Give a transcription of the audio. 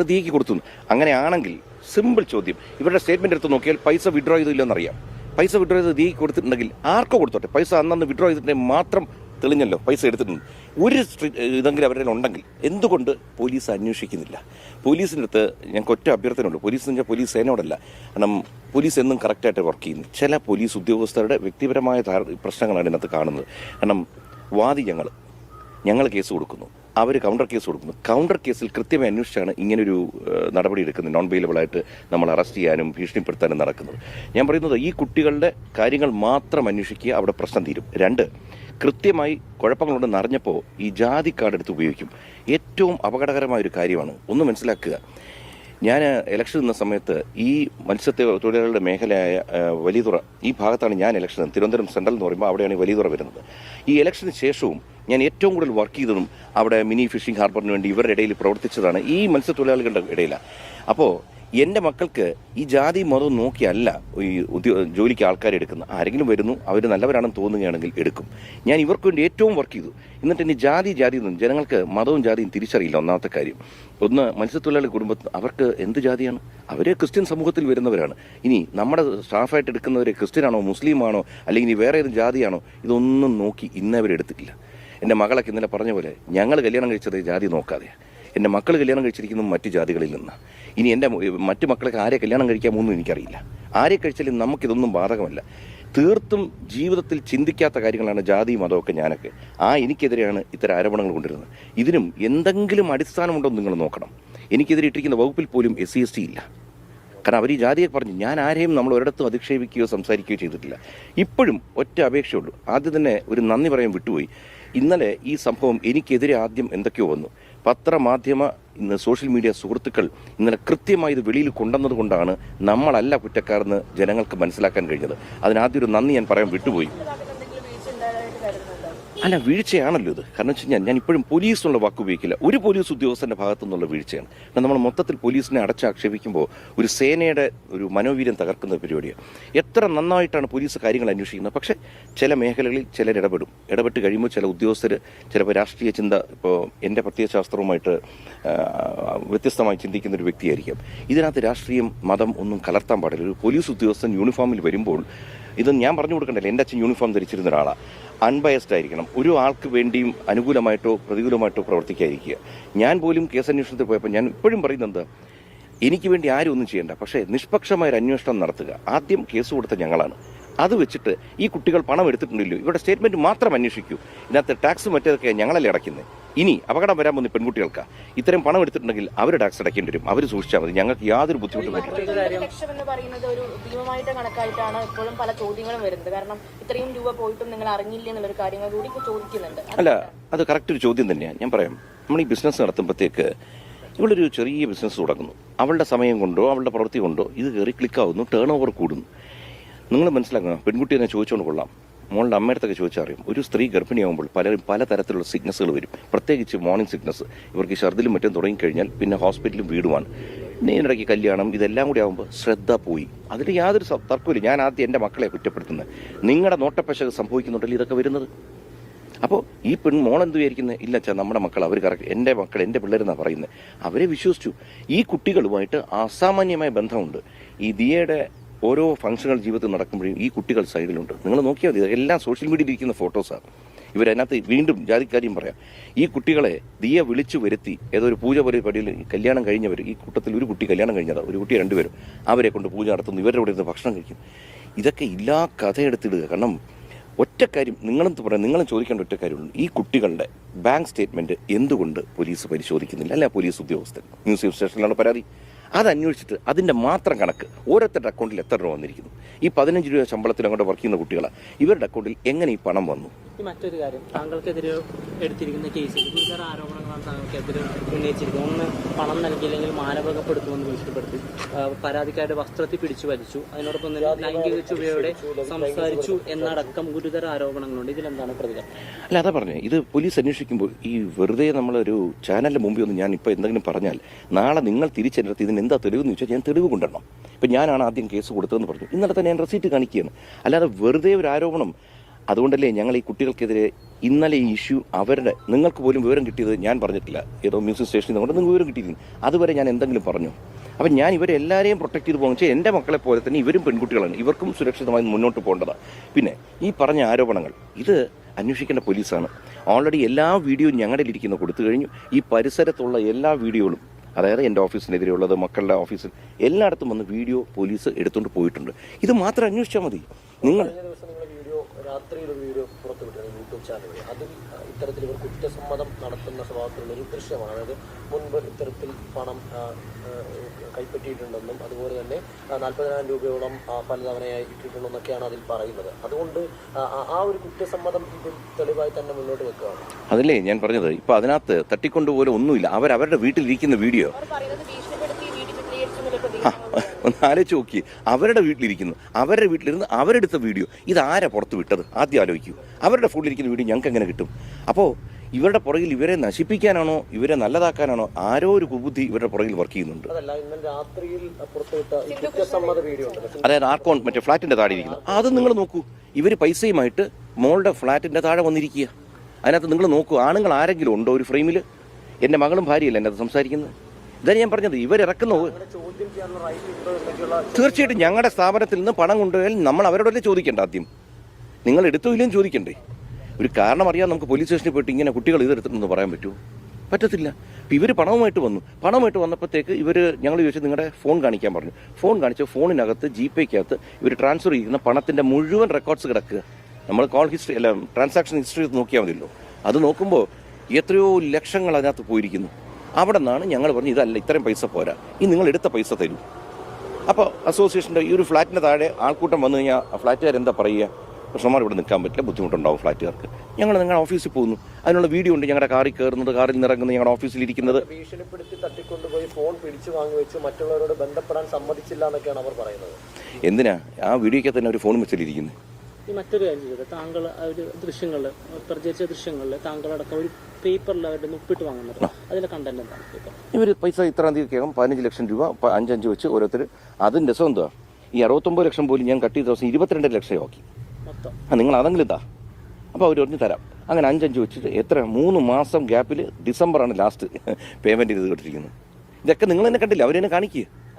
പ്രതിക്ക് കൊടുത്തു. അങ്ങനെയാണെങ്കിൽ സിമ്പിൾ ചോദ്യം, ഇവരുടെ സ്റ്റേറ്റ്മെന്റ് എടുത്ത് നോക്കിയാൽ പൈസ വിഡ്രോ ചെയ്തില്ലെന്നറിയാം. പൈസ വിഡ്രോ ചെയ്ത് ദിയയ്ക്ക് കൊടുത്തിട്ടുണ്ടെങ്കിൽ ആർക്കോ കൊടുത്തോട്ടെ, പൈസ അന്നന്ന് വിഡ്രോ ചെയ്തിട്ടുണ്ടെങ്കിൽ മാത്രം തെളിഞ്ഞല്ലോ പൈസ എടുത്തിട്ടുണ്ട്. ഒരു ഇതെങ്കിലും അവരുടെ ഉണ്ടെങ്കിൽ എന്തുകൊണ്ട് പോലീസ് അന്വേഷിക്കുന്നില്ല? പോലീസിൻ്റെ അടുത്ത് ഞങ്ങൾക്ക് ഒറ്റ അഭ്യർത്ഥനയുള്ളൂ. പോലീസിൻ്റെ പോലീസ് സേനയോടല്ല, കാരണം പോലീസ് എന്നും കറക്റ്റായിട്ട് വർക്ക് ചെയ്യുന്നു. ചില പോലീസ് ഉദ്യോഗസ്ഥരുടെ വ്യക്തിപരമായ പ്രശ്നങ്ങളാണ് ഇതിനകത്ത് കാണുന്നത്. കാരണം വാദി ഞങ്ങൾ കേസ് കൊടുക്കുന്നു, അവർ കൗണ്ടർ കേസ് കൊടുക്കുന്നു. കൗണ്ടർ കേസിൽ കൃത്യമായി അന്വേഷിച്ചാണ് ഇങ്ങനൊരു നടപടി എടുക്കുന്നത്. നോൺ ബെയിലബിളായിട്ട് നമ്മൾ അറസ്റ്റ് ചെയ്യാനും ഭീഷണിപ്പെടുത്താനും നടക്കുന്നത്. ഞാൻ പറയുന്നത് ഈ കുട്ടികളുടെ കാര്യങ്ങൾ മാത്രം അന്വേഷിക്കുക, അവിടെ പ്രശ്നം തീരും. 2, കൃത്യമായി കുഴപ്പങ്ങളുണ്ടെന്ന് അറിഞ്ഞപ്പോൾ ഈ ജാതി കാർഡ് എടുത്ത് ഉപയോഗിക്കും. ഏറ്റവും അപകടകരമായൊരു കാര്യമാണ്. ഒന്ന് മനസ്സിലാക്കുക, ഞാൻ ഇലക്ഷൻ നിന്ന സമയത്ത് ഈ മത്സ്യത്തൊഴിലാളികളുടെ മേഖലയായ വലിയതുറ ഈ ഭാഗത്താണ് ഞാൻ ഇലക്ഷൻ, തിരുവനന്തപുരം സെൻട്രൽ എന്ന് പറയുമ്പോൾ അവിടെയാണ് ഈ വലിയതുറ വരുന്നത്. ഈ ഇലക്ഷന് ശേഷവും ഞാൻ ഏറ്റവും കൂടുതൽ വർക്ക് ചെയ്തതും അവിടെ മിനി ഫിഷിംഗ് ഹാർബറിന് വേണ്ടി ഇവരുടെ ഇടയിൽ പ്രവർത്തിച്ചതാണ് ഈ മത്സ്യത്തൊഴിലാളികളുടെ ഇടയിലാണ്. അപ്പോൾ എൻ്റെ മക്കൾക്ക് ഈ ജാതി മതവും നോക്കിയല്ല ഈ ജോലിക്ക് ആൾക്കാരെ എടുക്കുന്നത്. ആരെങ്കിലും വരുന്നു, അവർ നല്ലവരാണെന്ന് തോന്നുകയാണെങ്കിൽ എടുക്കും. ഞാൻ ഇവർക്ക് വേണ്ടി ഏറ്റവും വർക്ക് ചെയ്തു. എന്നിട്ട് ഇനി ജാതി ഒന്നും ജനങ്ങൾക്ക് മതവും ജാതിയും തിരിച്ചറിയില്ല. ഒന്നാമത്തെ കാര്യം. ഒന്ന്, മത്സ്യത്തൊഴിലാളി കുടുംബത്തിൽ അവർക്ക് എന്ത് ജാതിയാണ്? അവർ ക്രിസ്ത്യൻ സമൂഹത്തിൽ വരുന്നവരാണ്. ഇനി നമ്മുടെ സ്റ്റാഫായിട്ട് എടുക്കുന്നവർ ക്രിസ്ത്യനാണോ മുസ്ലിമാണോ അല്ലെങ്കിൽ വേറെ ഏത് ജാതിയാണോ, ഇതൊന്നും നോക്കി ഇന്നവരെടുത്തിട്ടില്ല. എൻ്റെ മകളൊക്കെ ഇന്നലെ പറഞ്ഞ പോലെ ഞങ്ങൾ കല്യാണം കഴിച്ചത് ജാതി നോക്കാതെ. എൻ്റെ മക്കൾ കല്യാണം കഴിച്ചിരിക്കുന്നത് മറ്റു ജാതികളിൽ നിന്ന്. ഇനി എൻ്റെ മറ്റു മക്കളൊക്കെ ആരെ കല്യാണം കഴിക്കാമോന്നും എനിക്കറിയില്ല. ആരെ കഴിച്ചാലും നമുക്കിതൊന്നും ബാധകമല്ല. തീർത്തും ജീവിതത്തിൽ ചിന്തിക്കാത്ത കാര്യങ്ങളാണ് ജാതി മതമൊക്കെ. എനിക്കെതിരെയാണ് ഇത്തരം ആരോപണങ്ങൾ കൊണ്ടുവരുന്നത്. ഇതിനും എന്തെങ്കിലും അടിസ്ഥാനമുണ്ടോ നിങ്ങൾ നോക്കണം. എനിക്കെതിരെ ഇട്ടിരിക്കുന്ന വകുപ്പിൽ പോലും SC/ST ഇല്ല. കാരണം അവർ ഈ ജാതിയെ പറഞ്ഞു. ഞാൻ ആരെയും നമ്മൾ ഒരിടത്തും അധിക്ഷേപിക്കുകയോ സംസാരിക്കുകയോ ചെയ്തിട്ടില്ല. ഇപ്പോഴും ഒറ്റ അപേക്ഷയുള്ളൂ. ആദ്യം തന്നെ ഒരു നന്ദി പറയാൻ വിട്ടുപോയി. ഇന്നലെ ഈ സംഭവം എനിക്കെതിരെ ആദ്യം എന്തൊക്കെയോ വന്നു. പത്രമാധ്യമ സോഷ്യൽ മീഡിയ സുഹൃത്തുക്കൾ ഇന്നലെ കൃത്യമായി ഇത് വെളിയിൽ കൊണ്ടുവന്നത് കൊണ്ടാണ് നമ്മളല്ല കുറ്റക്കാരെന്ന് ജനങ്ങൾക്ക് മനസ്സിലാക്കാൻ കഴിഞ്ഞത്. അതിനാദ്യം ഒരു നന്ദി ഞാൻ പറയാൻ വിട്ടുപോയി. അല്ല, വീഴ്ചയാണല്ലോ ഇത്. കാരണം വെച്ച് കഴിഞ്ഞാൽ ഞാൻ ഇപ്പോഴും പോലീസ് എന്നുള്ള വാക്ക് ഉപയോഗിക്കില്ല. ഒരു പോലീസ് ഉദ്യോഗസ്ഥന്റെ ഭാഗത്തു നിന്നുള്ള വീഴ്ചയാണ്. നമ്മൾ മൊത്തത്തിൽ പോലീസിനെ അടച്ചാക്ഷേപിക്കുമ്പോൾ ഒരു സേനയുടെ ഒരു മനോവീര്യം തകർക്കുന്ന പരിപാടിയാണ്. എത്ര നന്നായിട്ടാണ് പോലീസ് കാര്യങ്ങൾ അന്വേഷിക്കുന്നത്. പക്ഷേ ചില മേഖലകളിൽ ചിലർ ഇടപെട്ട് കഴിയുമ്പോൾ ചില ഉദ്യോഗസ്ഥർ ചിലപ്പോൾ രാഷ്ട്രീയ ചിന്ത, ഇപ്പോൾ എൻ്റെ പ്രത്യയശാസ്ത്രവുമായിട്ട് വ്യത്യസ്തമായി ചിന്തിക്കുന്ന ഒരു വ്യക്തിയായിരിക്കാം. ഇതിനകത്ത് രാഷ്ട്രീയം മതം ഒന്നും കലർത്താൻ പാടില്ല. ഒരു പോലീസ് ഉദ്യോഗസ്ഥൻ യൂണിഫോമിൽ വരുമ്പോൾ ഇത് ഞാൻ പറഞ്ഞു കൊടുക്കണ്ടല്ലോ. എൻ്റെ അച്ഛൻ യൂണിഫോം ധരിച്ചിരുന്ന ഒരാളാണ്. അൺബയസ്ഡ് ആയിരിക്കണം. ഒരു ആൾക്ക് വേണ്ടിയും അനുകൂലമായിട്ടോ പ്രതികൂലമായിട്ടോ പ്രവർത്തിക്കാതിരിക്കുക. ഞാൻ പോലും കേസ് അന്വേഷണത്തിൽ പോയപ്പോൾ ഞാൻ ഇപ്പോഴും പറയുന്നത്, എനിക്ക് വേണ്ടി ആരും ഒന്നും ചെയ്യേണ്ട, പക്ഷേ നിഷ്പക്ഷമായൊരു അന്വേഷണം നടത്തുക. ആദ്യം കേസ് കൊടുത്ത ഞങ്ങളാണ്. അത് വെച്ചിട്ട് ഈ കുട്ടികൾ പണം എടുത്തിട്ടുണ്ടല്ലോ, ഇവരുടെ സ്റ്റേറ്റ്മെന്റ് മാത്രം അന്വേഷിക്കൂ. ഇതിനകത്ത് ടാക്സ് മറ്റേതൊക്കെ ഞങ്ങളല്ലേ അടയ്ക്കുന്നത്. ഇനി അപകടം വരാൻ പോകുന്ന പെൺകുട്ടികൾക്ക് ഇത്തരം പണം എടുത്തിട്ടുണ്ടെങ്കിൽ അവർ ടാക്സ് അടയ്ക്കേണ്ടി വരും. അവർ സൂക്ഷിച്ചാൽ മതി. ഞങ്ങൾക്ക് യാതൊരു ബുദ്ധിമുട്ടും വരില്ല. അല്ല, അത് കറക്റ്റ് ഒരു ചോദ്യം തന്നെയാണ്. ഞാൻ പറയാം, നമ്മൾ ഈ ബിസിനസ് നടത്തുമ്പോഴത്തേക്ക് ഇവളൊരു ചെറിയ ബിസിനസ് തുടങ്ങുന്നു. അവളുടെ സമയം കൊണ്ടോ അവളുടെ പ്രവൃത്തി കൊണ്ടോ ഇത് കയറി ക്ലിക്കാവുന്നു, ടേൺ ഓവർ കൂടുന്നു. നിങ്ങൾ മനസ്സിലാക്കുക, പെൺകുട്ടി തന്നെ ചോദിച്ചുകൊണ്ട് കൊള്ളാം. മോളുടെ അമ്മയടുത്തൊക്കെ ചോദിച്ചാൽ അറിയാം, ഒരു സ്ത്രീ ഗർഭിണിയാകുമ്പോൾ പലതരത്തിലുള്ള സിക്നസ്സുകൾ വരും. പ്രത്യേകിച്ച് മോർണിംഗ് സിക്നസ്. ഇവർക്ക് ഛർദിലും മറ്റും തുടങ്ങിക്കഴിഞ്ഞാൽ പിന്നെ ഹോസ്പിറ്റലും വീടുമാണ്. പിന്നെ ഇതിനിടയ്ക്ക് കല്യാണം, ഇതെല്ലാം കൂടി ആകുമ്പോൾ ശ്രദ്ധ പോയി. അതിൽ യാതൊരു തർക്കമില്ല. ഞാൻ ആദ്യം എൻ്റെ മക്കളെ കുറ്റപ്പെടുത്തുന്നത്. നിങ്ങളുടെ നോട്ടപ്പശക് സംഭവിക്കുന്നുണ്ടല്ലോ ഇതൊക്കെ വരുന്നത്. അപ്പോൾ ഈ മോളെന്ത് വിചാരിക്കുന്നത്? ഇല്ല അച്ഛാ, നമ്മുടെ മക്കൾ അവർ കറക്റ്റ്, എൻ്റെ മക്കൾ എൻ്റെ പിള്ളേരെന്നാണ് പറയുന്നത്. അവരെ വിശ്വസിച്ചു. ഈ കുട്ടികളുമായിട്ട് അസാമാന്യമായ ബന്ധമുണ്ട്. ഈ ദിയയുടെ ഓരോ ഫംഗ്ഷനുകൾ ജീവിതത്തിൽ നടക്കുമ്പോഴും ഈ കുട്ടികൾ സൈഡിലുണ്ട്. നിങ്ങൾ നോക്കിയാൽ മതി. എല്ലാം സോഷ്യൽ മീഡിയയിൽ ഇരിക്കുന്ന ഫോട്ടോസാണ്. ഇവരതിനകത്ത് വീണ്ടും ജാതിക്കാര്യം പറയാം. ഈ കുട്ടികളെ ദിയ വിളിച്ചു വരുത്തി ഏതോ ഒരു പൂജ പരിപാടിയിൽ കല്യാണം കഴിഞ്ഞവർ, ഈ കൂട്ടത്തിൽ ഒരു കുട്ടി കല്യാണം കഴിഞ്ഞതാണ്, ഒരു കുട്ടി 2 പേരും, അവരെ കൊണ്ട് പൂജ നടത്തുന്നു, ഇവരുടെ കൂടെ ഇരുന്ന് ഭക്ഷണം കഴിക്കും. ഇതൊക്കെ ഇല്ലാ കഥയെടുത്തിടുക. കാരണം ഒറ്റ കാര്യം നിങ്ങളും ചോദിക്കേണ്ട ഒറ്റ കാര്യമുള്ളൂ. ഈ കുട്ടികളുടെ ബാങ്ക് സ്റ്റേറ്റ്മെന്റ് എന്തുകൊണ്ട് പോലീസ് പരിശോധിക്കുന്നില്ല? അല്ല, പോലീസ് ഉദ്യോഗസ്ഥൻ മ്യൂസിയം സ്റ്റേഷനിലാണ് പരാതി. അത് അന്വേഷിച്ചിട്ട് അതിൻ്റെ മാത്രം കണക്ക് ഓരോരുത്തരുടെ അക്കൗണ്ടിൽ എത്ര രൂപ വന്നിരിക്കുന്നു. ഈ 15 രൂപ ശമ്പളത്തിൽ അങ്ങോട്ട് വർക്ക് ചെയ്യുന്ന കുട്ടികളാണ്. ഇവരുടെ അക്കൗണ്ടിൽ എങ്ങനെ ഈ പണം വന്നു? മറ്റൊരു കാര്യം, താങ്കൾക്കെതിരെ എടുത്തിരിക്കുന്ന കേസിൽ ഗുരുതര ആരോപണങ്ങളാണ് താങ്കൾക്കെതിരെ ഉന്നയിച്ചിരിക്കുന്നത്. ഒന്ന്, പണം നൽകിയില്ലെങ്കിൽ മാനഭംഗപ്പെടുത്തുമെന്ന് ഭീഷണിപ്പെടുത്തി, പരാതിക്കാരുടെ വസ്ത്രത്തിൽ പിടിച്ചു വലിച്ചു, അതിനോടൊപ്പം ലൈംഗിക ചുവയോടെ സംസാരിച്ചു എന്നടക്കം ഗുരുതര ആരോപണങ്ങളുണ്ട്. ഇതിലെന്താണ് പ്രതികരണം? അല്ല, അതാ പറഞ്ഞേ, ഇത് പോലീസ് അന്വേഷിക്കുമ്പോൾ ഈ വെറുതെ നമ്മളൊരു ചാനലിന്റെ മുമ്പിൽ ഒന്ന് ഞാൻ ഇപ്പോൾ എന്തെങ്കിലും പറഞ്ഞാൽ നാളെ നിങ്ങൾ തിരിച്ചെടുത്ത് ഇതിന് എന്താ തെളിവെന്ന് ചോദിച്ചാൽ ഞാൻ തെളിവ് കൊണ്ടുവരണം. ഇപ്പം ഞാനാണ് ആദ്യം കേസ് കൊടുത്തതെന്ന് പറഞ്ഞു. ഇന്നലെ തന്നെ ഞാൻ റെസീറ്റ് കാണിക്കുകയാണ്. അല്ലാതെ വെറുതെ ഒരു ആരോപണം അതുകൊണ്ടല്ലേ ഞങ്ങൾ ഈ കുട്ടികൾക്കെതിരെ ഇന്നലെ ഈ ഇഷ്യൂ അവരുടെ നിങ്ങൾക്ക് പോലും വിവരം കിട്ടിയത് ഞാൻ പറഞ്ഞിട്ടില്ല. ഏതോ മ്യൂസിക് സ്റ്റേഷനിൽ നിന്നുകൊണ്ട് നിങ്ങൾക്ക് വിവരം കിട്ടിയിരുന്നു. അതുവരെ ഞാൻ എന്തെങ്കിലും പറഞ്ഞു. അപ്പം ഞാൻ ഇവരെല്ലാവരെയും പ്രൊട്ടക്ട് ചെയ്ത് പോകുന്ന വെച്ചാൽ എൻ്റെ മക്കളെ പോലെ തന്നെ ഇവരും പെൺകുട്ടികളാണ്. ഇവർക്കും സുരക്ഷിതമായി മുന്നോട്ട് പോകേണ്ടതാണ്. പിന്നെ ഈ പറഞ്ഞ ആരോപണങ്ങൾ ഇത് അന്വേഷിക്കേണ്ട പോലീസാണ്. ഓൾറെഡി എല്ലാ വീഡിയോയും ഞങ്ങളുടെ ഇരിക്കുന്ന കൊടുത്തു കഴിഞ്ഞു. ഈ പരിസരത്തുള്ള എല്ലാ വീഡിയോകളും, അതായത് എൻ്റെ ഓഫീസിനെതിരെയുള്ളത്, മക്കളുടെ ഓഫീസിൽ, എല്ലായിടത്തും വന്ന് വീഡിയോ പോലീസ് എടുത്തുകൊണ്ട് പോയിട്ടുണ്ട്. ഇത് മാത്രം അന്വേഷിച്ചാൽ മതി. നിങ്ങൾ രാത്രിയിൽ ഒരു വീഡിയോ പുറത്തുവിട്ടിരുന്നു യൂട്യൂബ് ചാനലിൽ. അതിൽ ഇത്തരത്തിൽ ഇവർ കുറ്റസമ്മതം നടത്തുന്ന സ്വഭാവത്തിലുള്ള ഒരു ദൃശ്യമാണ്. അതായത് മുൻപ് ഇത്തരത്തിൽ പണം കൈപ്പറ്റിയിട്ടുണ്ടെന്നും അതുപോലെ തന്നെ 40,000 രൂപയോളം പലതവണയായി ഇട്ടിട്ടുണ്ടെന്നൊക്കെയാണ് അതിൽ പറയുന്നത്. അതുകൊണ്ട് ആ ഒരു കുറ്റസമ്മതം ഇതിൽ തെളിവായി തന്നെ മുന്നോട്ട് വെക്കുകയാണ്. അതല്ലേ ഞാൻ പറഞ്ഞത്. ഇപ്പം അതിനകത്ത് തട്ടിക്കൊണ്ടുപോലെ ഒന്നുമില്ല. അവരവരുടെ വീട്ടിലിരിക്കുന്ന വീഡിയോ ഒന്ന് ആലോചിച്ച് നോക്കി. അവരുടെ വീട്ടിലിരിക്കുന്നു, അവരുടെ വീട്ടിലിരുന്ന് അവരെടുത്ത വീഡിയോ ഇതാരാ പുറത്ത് വിട്ടത്? ആദ്യം ആലോചിക്കൂ. അവരുടെ ഫോണിലിരിക്കുന്ന വീഡിയോ ഞങ്ങൾക്ക് എങ്ങനെ കിട്ടും? അപ്പോൾ ഇവരുടെ പുറകിൽ ഇവരെ നശിപ്പിക്കാനാണോ ഇവരെ നല്ലതാക്കാനാണോ ആരോ ഒരു കുബുദ്ധി ഇവരുടെ പുറകിൽ വർക്ക് ചെയ്യുന്നുണ്ട്. അതായത് ആർക്കോൺ മറ്റേ ഫ്ലാറ്റിന്റെ താഴെ ഇരിക്കുന്നു, അത് നിങ്ങൾ നോക്കൂ. ഇവർ പൈസയുമായിട്ട് മോളുടെ ഫ്ലാറ്റിന്റെ താഴെ വന്നിരിക്കുക. അതിനകത്ത് നിങ്ങൾ നോക്കൂ, ആണുങ്ങൾ ആരെങ്കിലും ഉണ്ടോ ഒരു ഫ്രെയിമിൽ? എൻ്റെ മകളും ഭാര്യയല്ല എൻ്റെ അത് സംസാരിക്കുന്നത്. ഇതാണ് ഞാൻ പറഞ്ഞത്. ഇവരിറക്കുന്നു. തീർച്ചയായിട്ടും ഞങ്ങളുടെ സ്ഥാപനത്തിൽ നിന്ന് പണം കൊണ്ടുപോയാൽ നമ്മൾ അവരോടല്ലേ ചോദിക്കേണ്ട? ആദ്യം നിങ്ങൾ എടുത്തോ ഇല്ലെന്ന് ചോദിക്കണ്ടേ? ഒരു കാരണം അറിയാൻ നമുക്ക് പോലീസ് സ്റ്റേഷനിൽ പോയിട്ട് ഇങ്ങനെ കുട്ടികൾ ഇതെടുത്തിട്ടെന്ന് പറയാൻ പറ്റുമോ? പറ്റത്തില്ല. അപ്പം ഇവർ പണവുമായിട്ട് വന്നപ്പോഴത്തേക്ക് ഞങ്ങൾ ചോദിച്ചു നിങ്ങളുടെ ഫോൺ കാണിക്കാൻ പറഞ്ഞു. ഫോൺ കാണിച്ച ഫോണിനകത്ത് GPayക്കകത്ത് ഇവർ ട്രാൻസ്ഫർ ചെയ്യുന്ന പണത്തിൻ്റെ മുഴുവൻ റെക്കോർഡ്സ് കിടക്കുക. നമ്മൾ കോൾ ഹിസ്റ്ററി അല്ല ട്രാൻസാക്ഷൻ ഹിസ്റ്ററി നോക്കിയാൽ മതിയല്ലോ. അത് നോക്കുമ്പോൾ എത്രയോ ലക്ഷങ്ങൾ അതിനകത്ത് പോയിരിക്കുന്നു. അവിടെ നിന്നാണ് ഞങ്ങൾ പറഞ്ഞു ഇതല്ല, ഇത്രയും പൈസ പോരാ, ഈ നിങ്ങൾ എടുത്ത പൈസ തരൂ. അപ്പോൾ അസോസിയേഷൻ്റെ ഈ ഒരു ഫ്ലാറ്റിൻ്റെ താഴെ ആൾക്കൂട്ടം വന്നു കഴിഞ്ഞാൽ ഫ്ലാറ്റുകാർ എന്താ പറയുക? പ്രശ്നമാർ ഇവിടെ നിൽക്കാൻ പറ്റില്ല, ബുദ്ധിമുട്ടുണ്ടാവും ഫ്ലാറ്റുകാർക്ക്. ഞങ്ങൾ നിങ്ങളുടെ ഓഫീസിൽ പോകുന്നു, അതിനുള്ള വീഡിയോ ഉണ്ട്. ഞങ്ങളുടെ കാറിൽ കയറുന്നത്, കാറിൽ നിറങ്ങുന്നത്, ഞങ്ങളുടെ ഓഫീസിൽ ഇരിക്കുന്നത്. ഭീഷണിപ്പെടുത്തി തട്ടിക്കൊണ്ടുപോയി ഫോൺ പിടിച്ചു വാങ്ങി വെച്ച് മറ്റുള്ളവരോട് ബന്ധപ്പെടാൻ സമ്മതിച്ചില്ല എന്നൊക്കെയാണ് അവർ പറയുന്നത്. എന്തിനാ ആ വീഡിയോയ്ക്ക് തന്നെ ഒരു ഫോൺ വെച്ചിരിക്കുന്നത്? ഈ മറ്റൊരു കാര്യം ചെയ്തത്, താങ്കൾ ഒരു ദൃശ്യങ്ങളിൽ പ്രചരിച്ച ദൃശ്യങ്ങളിൽ താങ്കളടക്കം ഒരു പേപ്പറിൽ അവരുടെ ഒപ്പിട്ട് വാങ്ങുന്നത്, അതിലെ കണ്ടന്റ് എന്താണ്? ഇവർ പൈസ ഇത്രാം തീയതിക്കകം 15 ലക്ഷം രൂപ 5 വെച്ച് ഓരോരുത്തർ. അതിൻ്റെ രസം എന്താ, ഈ 69 ലക്ഷം പോലും ഞാൻ കട്ട് ചെയ്ത ദിവസം 22 ലക്ഷമാക്കി. നിങ്ങൾ അതെങ്കിലും ഇതാ. അപ്പോൾ അവർ പറഞ്ഞ് തരാം. അങ്ങനെ 5 വെച്ചിട്ട് എത്ര 3 മാസം ഗ്യാപ്പിൽ ഡിസംബറാണ് ലാസ്റ്റ് പേയ്മെൻറ്റ് ചെയ്ത് കേട്ടിരിക്കുന്നത്. ഇതൊക്കെ നിങ്ങൾ തന്നെ കണ്ടില്ല, അവരെന്നെ കാണിക്കുക.